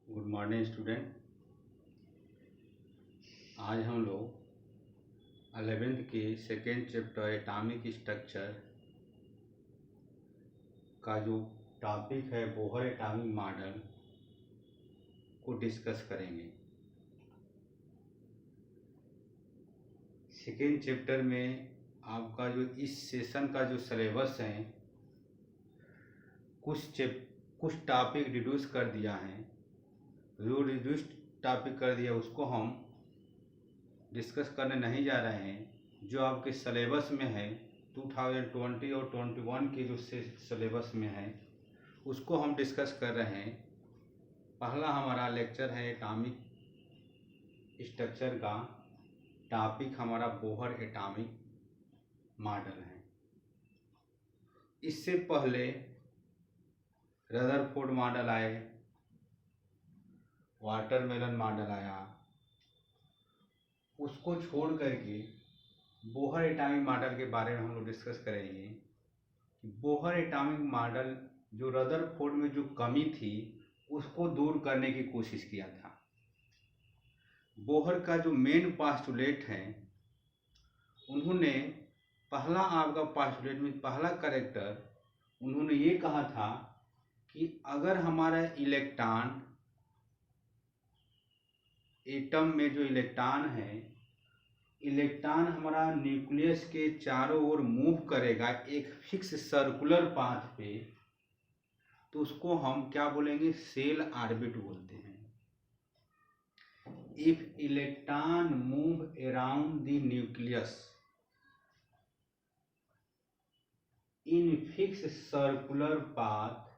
Good morning student. आज हम लोग 11th के सेकेंड चैप्टर एटॉमिक स्ट्रक्चर का जो टॉपिक है बोहर एटॉमिक मॉडल को डिस्कस करेंगे। सेकेंड चैप्टर में आपका जो इस सेशन का जो सिलेबस है कुछ टॉपिक रिड्यूस कर दिया है। जो रिड्यूस टॉपिक कर दिया उसको हम डिस्कस करने नहीं जा रहे हैं। जो आपके सिलेबस में है 2020 और 21 के जो सिलेबस में है उसको हम डिस्कस कर रहे हैं। पहला हमारा लेक्चर है एटॉमिक स्ट्रक्चर का। टॉपिक हमारा बोहर एटॉमिक मॉडल है। इससे पहले रदरफोर्ड मॉडल आए, वाटरमेलन मॉडल आया, उसको छोड़ करके बोहर एटॉमिक मॉडल के बारे में हम लोग डिस्कस करेंगे कि बोहर एटॉमिक मॉडल जो रदरफोर्ड में जो कमी थी उसको दूर करने की कोशिश किया था। बोहर का जो मेन पास्टुलेट है, उन्होंने पहला आपका पास्टुलेट में पहला कैरेक्टर उन्होंने ये कहा था कि अगर हमारा इलेक्ट्रॉन एटम में जो इलेक्ट्रॉन है, इलेक्ट्रॉन हमारा न्यूक्लियस के चारों ओर मूव करेगा एक फिक्स सर्कुलर पाथ पे, तो उसको हम क्या बोलेंगे, सेल ऑर्बिट बोलते हैं। If electron move around the nucleus in fix circular path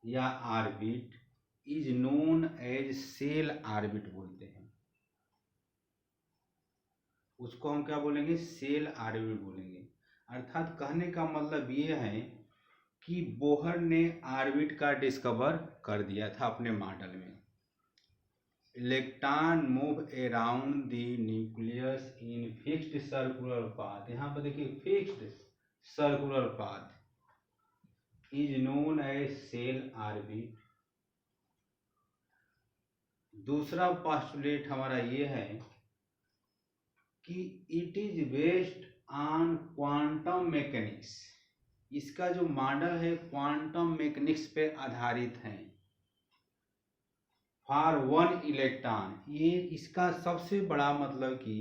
या orbit is known as cell orbit बोलते हैं। उसको हम क्या बोलेंगे, सेल ऑर्बिट बोलेंगे। अर्थात कहने का मतलब ये है कि बोहर ने ऑर्बिट का डिस्कवर कर दिया था अपने मॉडल में। Electron move around the nucleus in fixed circular path, यहाँ पर देखिए fixed circular path is known as cell orbit. दूसरा पास्टुलेट हमारा ये है कि it is based on quantum mechanics. इसका जो मॉडल है क्वांटम मैकेनिक्स पे आधारित है। फॉर वन इलेक्ट्रॉन, ये इसका सबसे बड़ा मतलब कि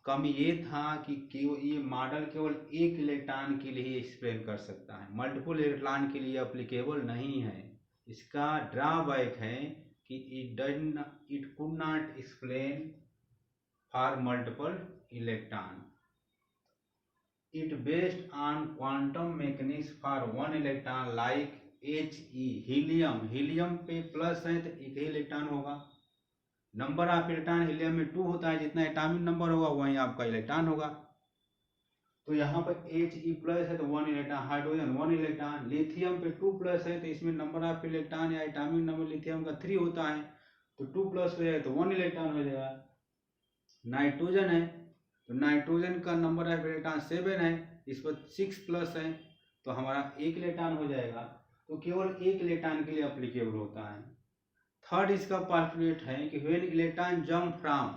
कम ये था कि ये मॉडल केवल एक इलेक्ट्रॉन के लिए एक्सप्लेन कर सकता है, मल्टीपल इलेक्ट्रॉन के लिए एप्लीकेबल नहीं है। इसका ड्रॉबैक है कि it could not explain for multiple electron. It based on quantum mechanics for one electron like He, helium पे प्लस है तो एक ही इलेक्ट्रॉन होगा। नंबर ऑफ इलेक्ट्रॉन हीलियम में 2 होता है, जितना एटॉमिक नंबर होगा वही आपका इलेक्ट्रॉन होगा। तो यहाँ पर He प्लस है तो 1 इलेक्ट्रॉन, हाइड्रोजन 1 इलेक्ट्रॉन। लिथियम पे 2 प्लस है तो इसमें नंबर ऑफ इलेक्ट्रॉन या एटॉमिक नंबर लिथियम का 3 होता है, तो 2 प्लस हो जाए तो 1 इलेक्ट्रॉन हो जाएगा। नाइट्रोजन है तो नाइट्रोजन का नंबर ऑफ इलेक्ट्रॉन 7 है, इस पर 6 प्लस है तो हमारा 1 इलेक्ट्रॉन हो जाएगा। तो केवल एक इलेक्ट्रॉन के लिए एप्लीकेबल होता है। थर्ड इसका पास्टुलेट है कि व्हेन इलेक्ट्रॉन जंप फ्रॉम,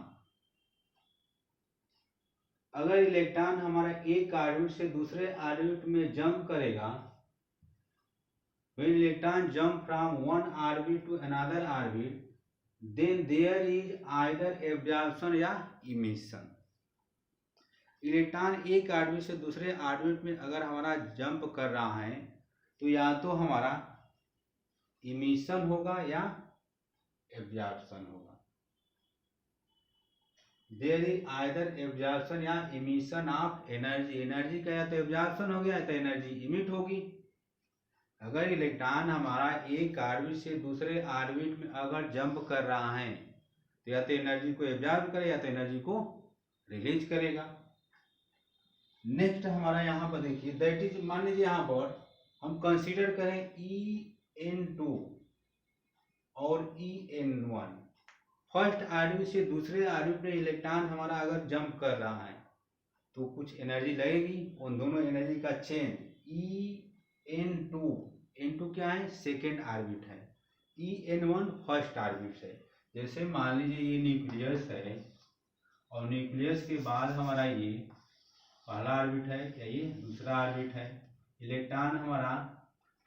अगर इलेक्ट्रॉन हमारा एक ऑर्बिट से दूसरे ऑर्बिट में जंप करेगा, when electron jump from one orbit to another orbit, then there is either absorption या इमिशन। इलेक्ट्रॉन एक ऑर्बिट से दूसरे ऑर्बिट में अगर हमारा जंप कर रहा है तो या तो हमारा इमिशन होगा या एब्जॉर्प्शन होगा। देयर इज आइदर एब्जॉर्प्शन या इमिशन ऑफ एनर्जी। एनर्जी का या तो एब्जॉर्प्शन हो गया तो एनर्जी इमिट होगी। अगर इलेक्ट्रॉन हमारा एक ऑर्बिट से दूसरे ऑर्बिट में अगर जंप कर रहा है तो या तो एनर्जी को एब्जॉर्ब करेगा या तो एनर्जी को रिलीज करेगा। नेक्स्ट हमारा यहाँ पर देखिए, दैट इज, मान लीजिए यहाँ पर हम कंसीडर करें En2 और En1। फर्स्ट ऑर्बिट से दूसरे ऑर्बिट में इलेक्ट्रॉन हमारा अगर जंप कर रहा है तो कुछ एनर्जी लगेगी। उन दोनों एनर्जी का चेंज En2 क्या है, सेकेंड ऑर्बिट है, En1 फर्स्ट ऑर्बिट है। जैसे मान लीजिए ये न्यूक्लियस है और न्यूक्लियस के बाद हमारा ये पहला ऑर्बिट है या ये दूसरा ऑर्बिट है। इलेक्ट्रॉन हमारा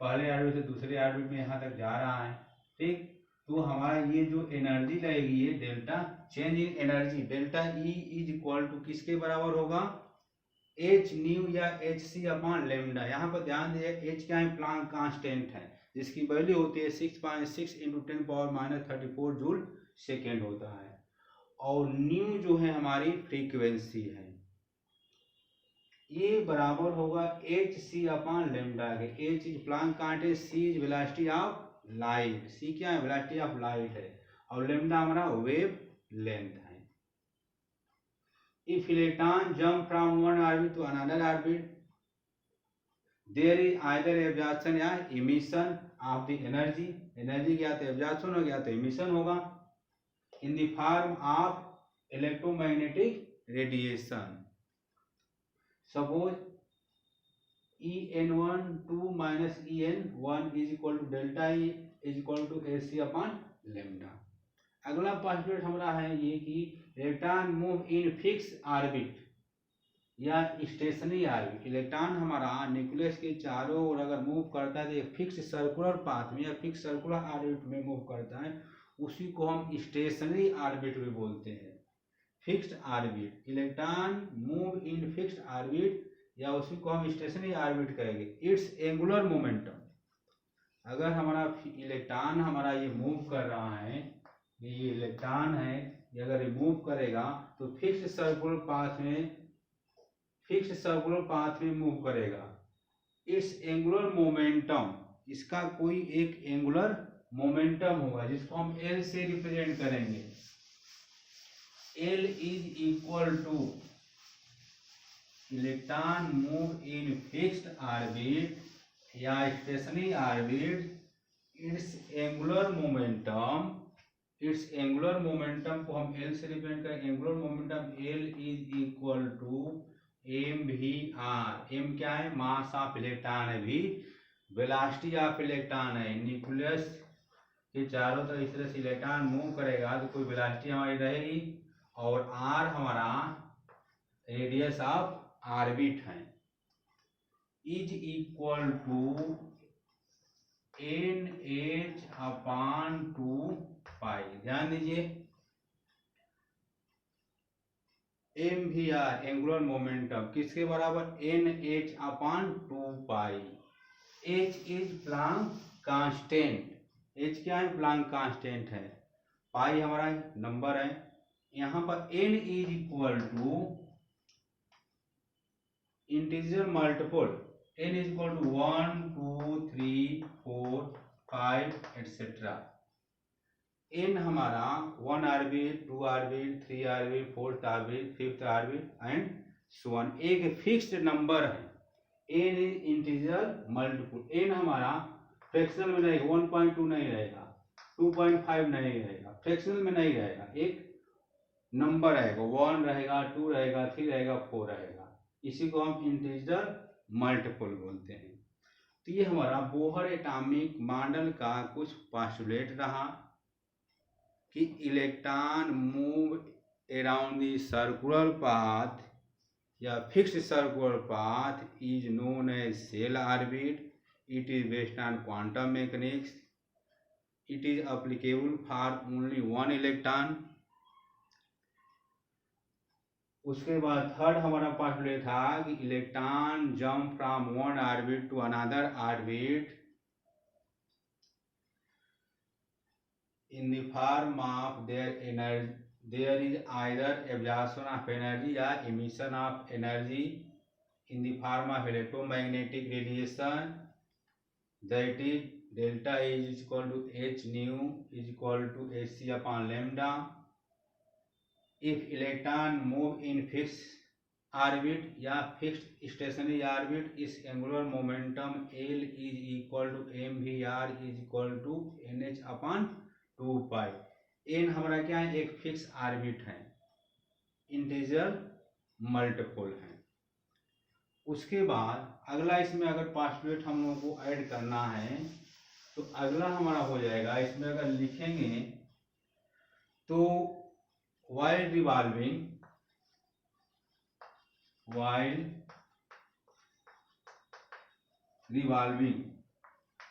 पहले ऑर्बिट से दूसरे ऑर्बिट में यहाँ तक जा रहा है, ठीक। तो हमारा ये जो एनर्जी लगेगी ये delta change in energy, delta E is equal to किसके बराबर होगा, एच न्यू या एच सी अपॉन लेमडा। यहाँ पर ध्यान दीजिए एच क्या है, प्लांक कांस्टेंट है जिसकी वैल्यू होती है 6.6 इंटू 10⁻34 जूल सेकेंड होता है। और न्यू जो है हमारी फ्रीक्वेंसी है, ये बराबर होगा एच सी अपॉन लेमडा के। H is Planck constant, C is velocity of light, C क्या है, वेलोसिटी ऑफ लाइट है, और लेमडा हमारा वेव लेंथ है। If electron jump from one orbit to another orbit, there is either absorption या emission of the energy, energy क्या तो absorption हो गया तो emission होगा, in the form of electromagnetic radiation. Suppose En1 2 minus En1 is equal to delta E is equal to AC upon lambda. अगला postulate हमारा है ये कि electron move in fix orbit या स्टेशनरी ऑर्बिट। इलेक्ट्रॉन हमारा nucleus के चारों ओर अगर मूव करता है तो एक फिक्स सर्कुलर पाथ में या फिक्स सर्कुलर ऑर्बिट में मूव करता है, उसी को हम स्टेशनरी ऑर्बिट भी बोलते हैं। Fixed orbit, electron move in fixed orbit या उसी को हम स्टेशनरी ऑर्बिट कहेंगे। इट्स एंगुलर मोमेंटम, अगर हमारा इलेक्ट्रॉन हमारा ये मूव कर रहा है, ये इलेक्ट्रॉन है, ये अगर रिमूव करेगा तो फिक्स सर्कुलर पाथ में मूव करेगा। इट्स एंगुलर मोमेंटम, इसका कोई एक एंगुलर मोमेंटम होगा जिसको हम एल से रिप्रेजेंट करेंगे। L is equal to electron move in fixed orbit या stationary orbit, its angular momentum, its angular momentum को हम एल से रिप्रेजेंट करेंगे। Angular momentum L is equal to M V R. M क्या है, mass of electron है, V velocity of electron है। Nucleus के चारों तरफ इस तरह से इलेक्ट्रॉन मूव करेगा तो कोई वेलोसिटी हमारी रहेगी, और आर हमारा रेडियस ऑफ ऑर्बिट है, is equal to N H upon 2 pi. ध्यान दीजिए M V R angular momentum किसके बराबर, N H upon 2 pi. H is Planck constant, H क्या है, प्लांक कांस्टेंट है, पाई हमारा नंबर है। यहाँ पर n is equal to integer multiple, n is equal to 1 2 3 4 5 etc. n हमारा 1 orbit 2 orbit 3 orbit 4th orbit 5th orbit and so on, एक fixed number है। n is integer multiple, n हमारा fractional में रहेगा, 1.2 नहीं रहेगा, 2.5 नहीं रहेगा, फ्रैक्शनल में नहीं रहेगा, एक नंबर रहेगा, 1 रहेगा 2 रहेगा 3 रहेगा 4 रहेगा, इसी को हम इंटीजर मल्टीपल बोलते हैं। तो ये हमारा बोहर एटॉमिक मॉडल का कुछ पोस्टुलेट रहा कि electron move around the circular path या fixed circular path is known as shell orbit. It is based on quantum mechanics, it is applicable for only one electron. उसके बाद third हमारा postulate था कि electron jump from one orbit to another orbit in the form of there is either absorption of energy या emission of energy in the form of electromagnetic radiation, that is delta is equal to h nu is equal to h C upon lambda. If electron move in fixed orbit या fixed stationary orbit, इस angular momentum L is equal to mvr is equal to nh upon 2 pi। n हमारा क्या है, एक fix orbit है, integer multiple है। उसके बाद अगला इसमें अगर पोस्टुलेट हम लोगों को ऐड करना है तो अगला हमारा हो जाएगा, इसमें अगर लिखेंगे तो while revolving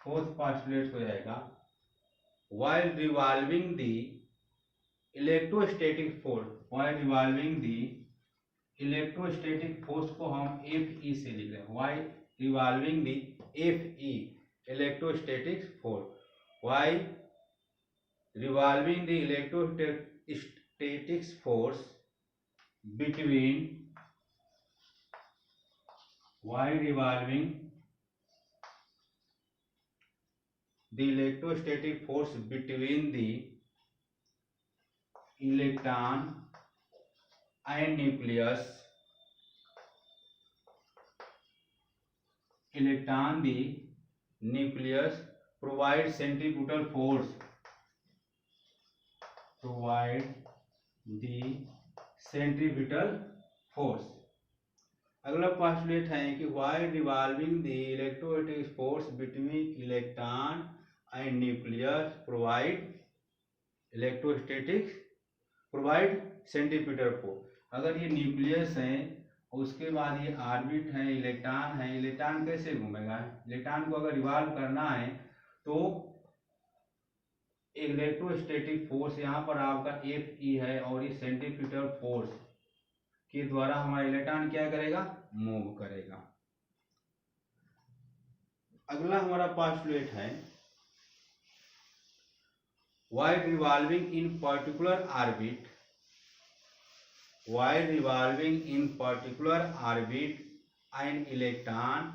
फोर्थ पास्टुलेट हो जाएगा, while revolving the electrostatic force को हम Fe से लिख रहे हैं, while revolving the Fe electrostatic force, while revolving the electrostatic force between while revolving the electrostatic force between the electron and nucleus, the nucleus provide centripetal force, अगला postulate है कि while revolving the electrostatic force between electron and nucleus provide centripetal force. अगर ये nucleus है उसके बाद ये orbit है, इलेक्ट्रॉन है, इलेक्ट्रॉन कैसे घूमेगा? इलेक्ट्रॉन को अगर रिवॉल्व करना है तो इलेक्ट्रोस्टैटिक फोर्स यहाँ पर आपका Fe है और इस सेंट्रीपिटल फोर्स के द्वारा हमारा इलेक्ट्रॉन क्या करेगा? मूव करेगा। अगला हमारा पोस्टुलेट है while revolving in particular orbit an electron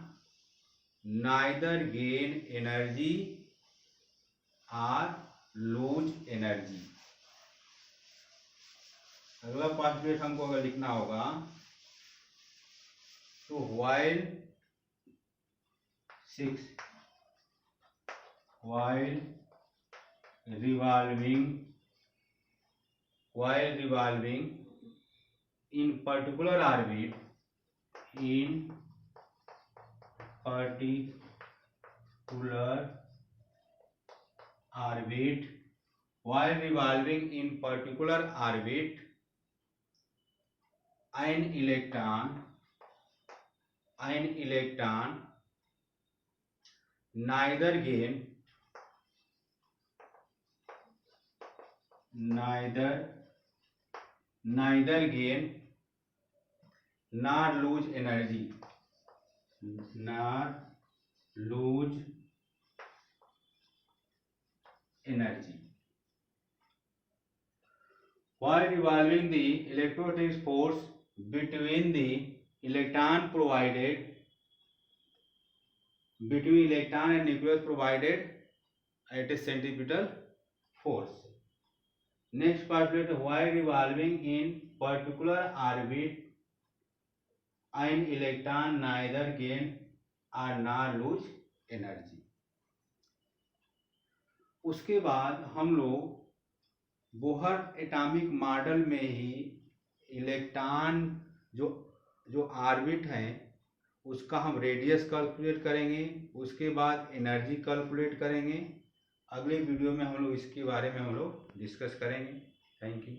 neither gain energy or lose energy। अगला पोस्टुलेट हमको अगर लिखना होगा तो while revolving in particular orbit while revolving in particular orbit an electron neither gain nor lose energy while revolving the electrostatic force between electron and nucleus provided at a centripetal force। Next postulate while revolving in particular orbit an electron neither gain or nor lose energy। उसके बाद हम लोग Bohr atomic model में ही electron जो orbit है उसका हम radius calculate करेंगे, उसके बाद एनर्जी कैलकुलेट करेंगे। अगले वीडियो में हम लोग इसके बारे में डिस्कस करेंगे। Thank you.